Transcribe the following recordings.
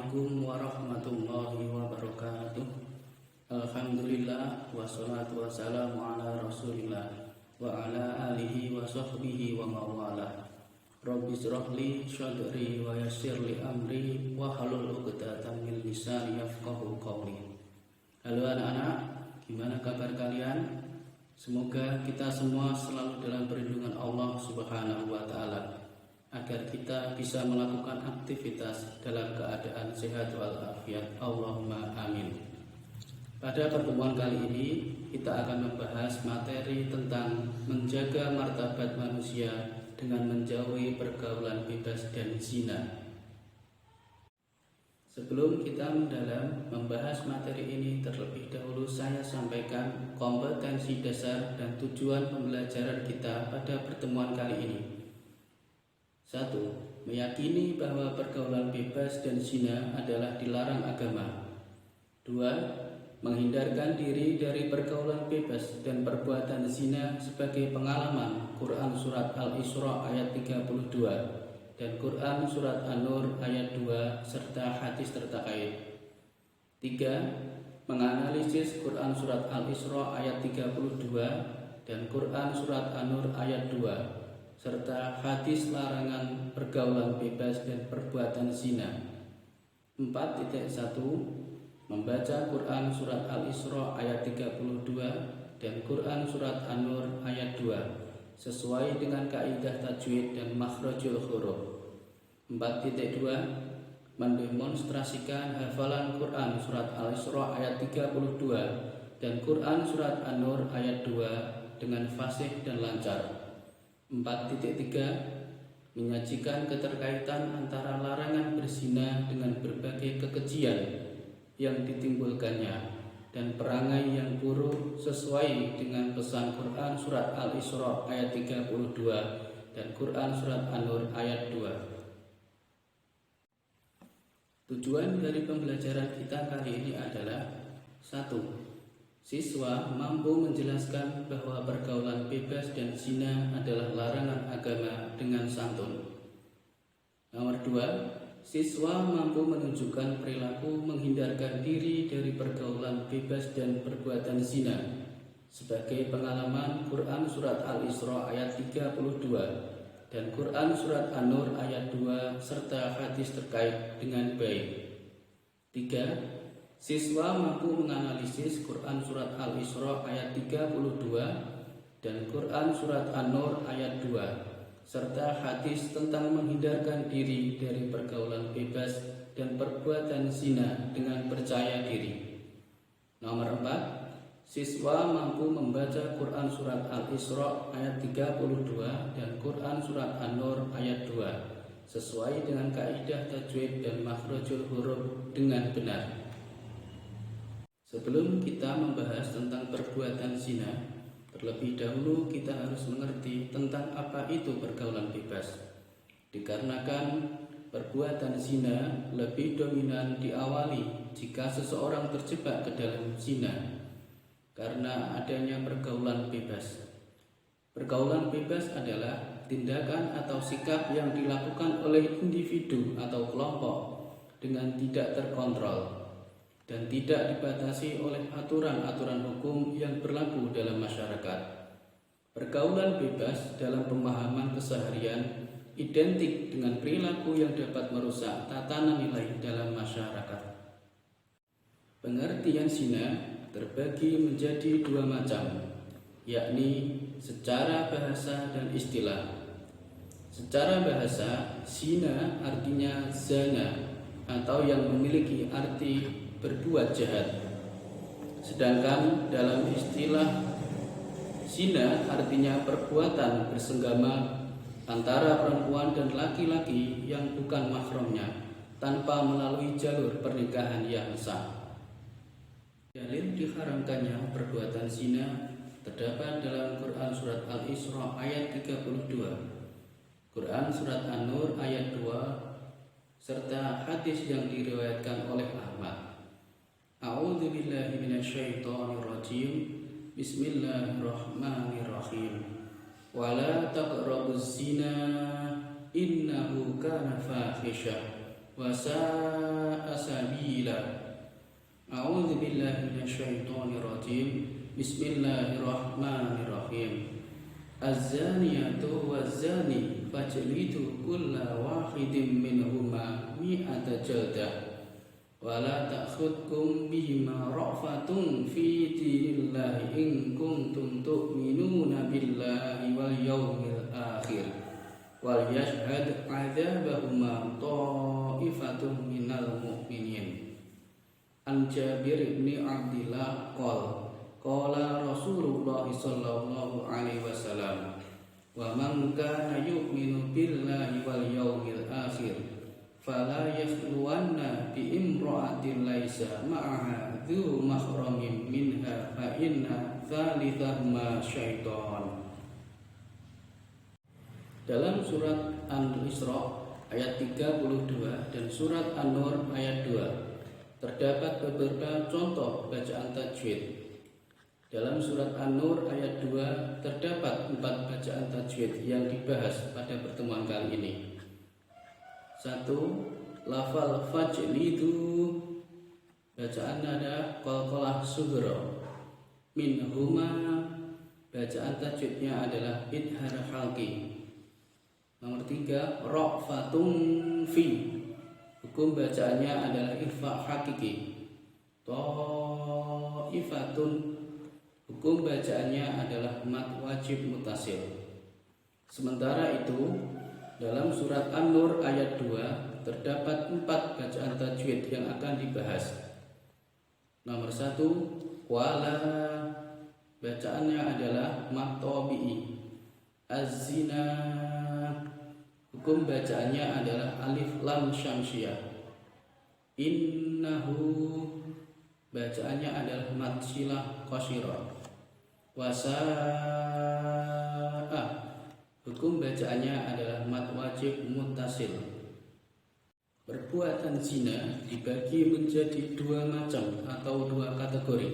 Assalamualaikum warahmatullahi wabarakatuh. Alhamdulillah wassalatu wassalamu ala rasulillah wa ala alihi wa sahbihi wa mawalah. Rabbi shrahli sadri wa yassirli amri wa halul 'uqdatam min lisani yafqahu qawli. Halo anak-anak, gimana kabar kalian? Semoga kita semua selalu dalam perlindungan Allah Subhanahu wa taala, agar kita bisa melakukan aktivitas dalam keadaan sehat walafiat. Allahumma amin. Pada pertemuan kali ini kita akan membahas materi tentang menjaga martabat manusia dengan menjauhi pergaulan bebas dan zina. Sebelum kita mendalam membahas materi ini, terlebih dahulu saya sampaikan kompetensi dasar dan tujuan pembelajaran kita pada pertemuan kali ini. 1. Meyakini bahwa pergaulan bebas dan zina adalah dilarang agama. 2. Menghindarkan diri dari pergaulan bebas dan perbuatan zina sebagai pengalaman Quran Surat Al-Isra ayat 32 dan Quran Surat An-Nur ayat 2 serta hadis terkait. 3. Menganalisis Quran Surat Al-Isra ayat 32 dan Quran Surat An-Nur ayat 2 serta hadis larangan pergaulan bebas dan perbuatan zina. 4.1 Membaca Quran Surat Al-Isra ayat 32 dan Quran Surat An-Nur ayat 2 sesuai dengan kaidah tajwid dan makhrajul huruf. 4.2 Mendemonstrasikan hafalan Quran Surat Al-Isra ayat 32 dan Quran Surat An-Nur ayat 2 dengan fasih dan lancar. 4.3 Menyajikan keterkaitan antara larangan berzina dengan berbagai kekejian yang ditimbulkannya dan perangai yang buruk sesuai dengan pesan Quran Surat Al-Isra ayat 32 dan Quran Surat An-Nur ayat 2. Tujuan dari pembelajaran kita kali ini adalah 1. Siswa mampu menjelaskan bahwa pergaulan bebas dan zina adalah larangan agama dengan santun. Nomor 2, siswa mampu menunjukkan perilaku menghindarkan diri dari pergaulan bebas dan perbuatan zina sebagai pengalaman Quran Surat Al-Isra ayat 32 dan Quran Surat An-Nur ayat 2 serta hadis terkait dengan baik. 3. Siswa mampu menganalisis Quran Surat Al-Isra ayat 32 dan Quran Surat An-Nur ayat 2 serta hadis tentang menghindarkan diri dari pergaulan bebas dan perbuatan zina dengan percaya diri. Nomor 4, siswa mampu membaca Quran Surat Al-Isra ayat 32 dan Quran Surat An-Nur ayat 2 sesuai dengan kaidah tajwid dan makhrajul huruf dengan benar. Sebelum kita membahas tentang perbuatan zina, terlebih dahulu kita harus mengerti tentang apa itu pergaulan bebas. Dikarenakan perbuatan zina lebih dominan diawali jika seseorang terjebak ke dalam zina karena adanya pergaulan bebas. Pergaulan bebas adalah tindakan atau sikap yang dilakukan oleh individu atau kelompok dengan tidak terkontrol dan tidak dibatasi oleh aturan-aturan hukum yang berlaku dalam masyarakat. Pergaulan bebas dalam pemahaman keseharian identik dengan perilaku yang dapat merusak tatanan nilai dalam masyarakat. Pengertian zina terbagi menjadi dua macam, yakni secara bahasa dan istilah. Secara bahasa, zina artinya zana atau yang memiliki arti berbuat jahat. Sedangkan dalam istilah, zina artinya perbuatan bersenggama antara perempuan dan laki-laki yang bukan mahramnya tanpa melalui jalur pernikahan yang sah. Dalil diharamkannya perbuatan zina terdapat dalam Quran Surat Al-Isra ayat 32, Quran Surat An-Nur ayat 2 serta hadis yang diriwayatkan oleh Ahmad. A'udzu billahi minasyaitonir rajim. Bismillahirrahmanirrahim. Wala taqrabuz zina innahu kana fahisha wa sa'a سبيلا. أعوذ بالله من الشيطان الرجيم. بسم الله الرحمن الرحيم. الزانية والزاني فاجلدوا كل واحد منهما 100 جلدة ولا تأخذكم بهما رأفة في دين الله إن كنتم تؤمنون بالله واليوم الآخر وليشهد عذابهما طائفة من المؤمنين. عن جابر بن عبد الله قال قال رسول الله صلى الله عليه وسلم ومن كان يؤمن بالله واليوم الآخر فلا يخلون بامرأة ليس معها ذو محرم منها فإن ثالثهما شيطان. Dalam surat Al-Isra ayat 32 dan surat An-Nur ayat 2 terdapat beberapa contoh bacaan tajwid. Dalam surat An-Nur ayat 2 terdapat 4 bacaan tajwid yang dibahas pada pertemuan kali ini. 1. Lafal fajlidu, bacaan nada qalqalah sughra. Minhuma, bacaan tajwidnya adalah idhar halqi. Nomor 3, ra'fatun fi, hukum bacaannya adalah irfa hakiki. Ta'ifatun, hukum bacaannya adalah mat wajib mutasil. Sementara itu dalam surat An-Nur ayat 2 terdapat 4 bacaan tajwid yang akan dibahas. Nomor 1, wala, bacaannya adalah mat tabi'i. Az-zina, hukum bacaannya adalah alif lam syamsiyah. Innahu, bacaannya adalah mat silah qashirah. Wasa'a, hukum bacaannya adalah mat wajib muttasil. Perbuatan zina dibagi menjadi 2 macam atau 2 kategori,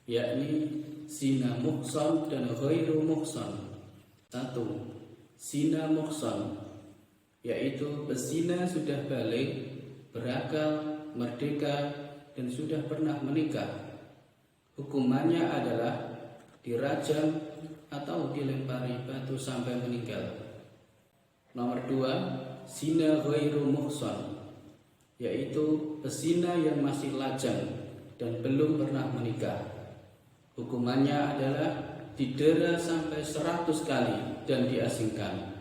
yakni zina muhsan dan ghairu muhsan. 1. Zina muhsan, yaitu pezina sudah balik, berakal, merdeka, dan sudah pernah menikah. Hukumannya adalah dirajam atau dilempari batu sampai meninggal. Nomor 2, zina ghairu muhsan, yaitu pezina yang masih lajang dan belum pernah menikah. Hukumannya adalah didera sampai 100 kali dan diasingkan.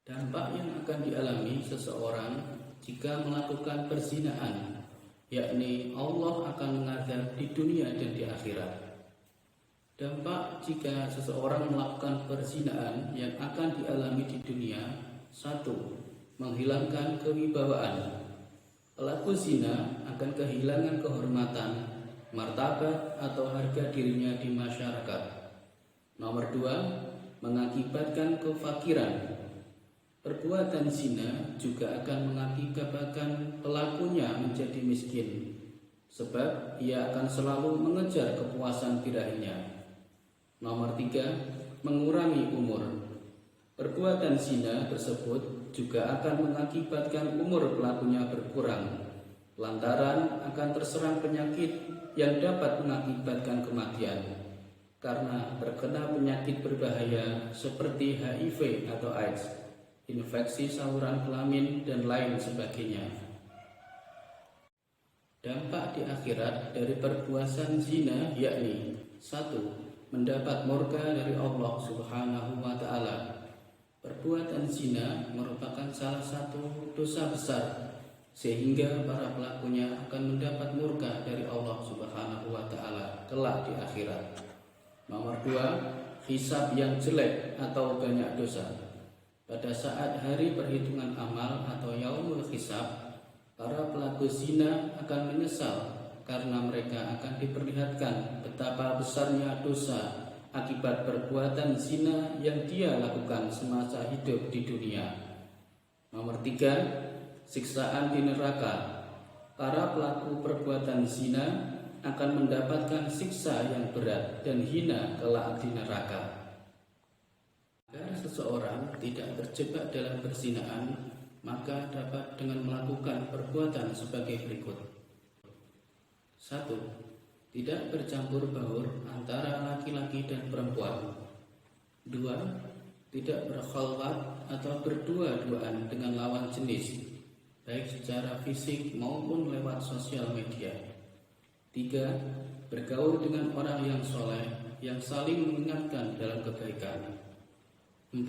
Dampak yang akan dialami seseorang jika melakukan perzinaan, yakni Allah akan mengazab di dunia dan di akhirat. Dampak jika seseorang melakukan perzinaan yang akan dialami di dunia: 1. Menghilangkan kewibawaan. Pelaku zina akan kehilangan kehormatan, martabat atau harga dirinya di masyarakat. Nomor 2, mengakibatkan kefakiran. Perbuatan zina juga akan mengakibatkan pelakunya menjadi miskin, sebab ia akan selalu mengejar kepuasan birahinya. Nomor 3, mengurangi umur. Perbuatan zina tersebut juga akan mengakibatkan umur pelakunya berkurang, lantaran akan terserang penyakit yang dapat mengakibatkan kematian karena terkena penyakit berbahaya seperti HIV atau AIDS, infeksi saluran kelamin, dan lain sebagainya. Dampak di akhirat dari perbuatan zina yakni: 1. Mendapat murka dari Allah Subhanahu wa Ta'ala. Perbuatan zina merupakan salah satu dosa besar, sehingga para pelakunya akan mendapat murka dari Allah Subhanahu wa Ta'ala kelak di akhirat. Nomor 2, hisab yang jelek atau banyak dosa. Pada saat hari perhitungan amal atau yaumul hisab, para pelaku zina akan menyesal karena mereka akan diperlihatkan betapa besarnya dosa akibat perbuatan zina yang dia lakukan semasa hidup di dunia. Nomor 3, siksaan di neraka. Para pelaku perbuatan zina akan mendapatkan siksa yang berat dan hina kelak di neraka. Agar seseorang tidak terjebak dalam perzinaan, maka dapat dengan melakukan perbuatan sebagai berikut. 1. Tidak bercampur baur antara laki-laki dan perempuan. 2. Tidak berkhalwat atau berdua-duaan dengan lawan jenis, baik secara fisik maupun lewat sosial media. 3. Bergaul dengan orang yang soleh, yang saling mengingatkan dalam kebaikan. 4.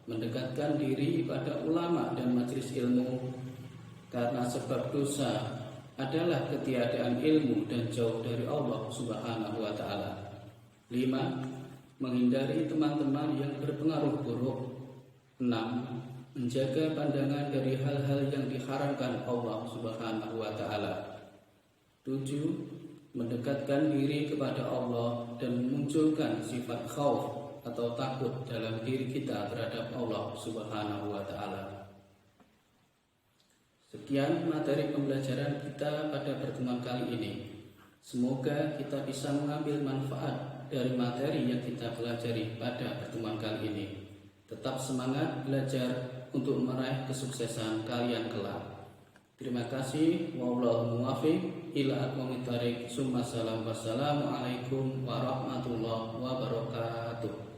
Mendekatkan diri pada ulama dan majelis ilmu, karena sebab dosa adalah ketiadaan ilmu dan jauh dari Allah Subhanahu wa Ta'ala. 5. Menghindari teman-teman yang berpengaruh buruk. 6. Menjaga pandangan dari hal-hal yang diharamkan Allah Subhanahu wa Ta'ala. 7. Mendekatkan diri kepada Allah dan memunculkan sifat khauf atau takut dalam diri kita terhadap Allah Subhanahu wa Ta'ala. Sekian materi pembelajaran kita pada pertemuan kali ini. Semoga kita bisa mengambil manfaat dari materi yang kita pelajari pada pertemuan kali ini. Tetap semangat belajar untuk meraih kesuksesan kalian kelak. Terima kasih. Wallahu muwaffiq ila aqwamit thariq. Wassalamualaikum warahmatullahi wabarakatuh.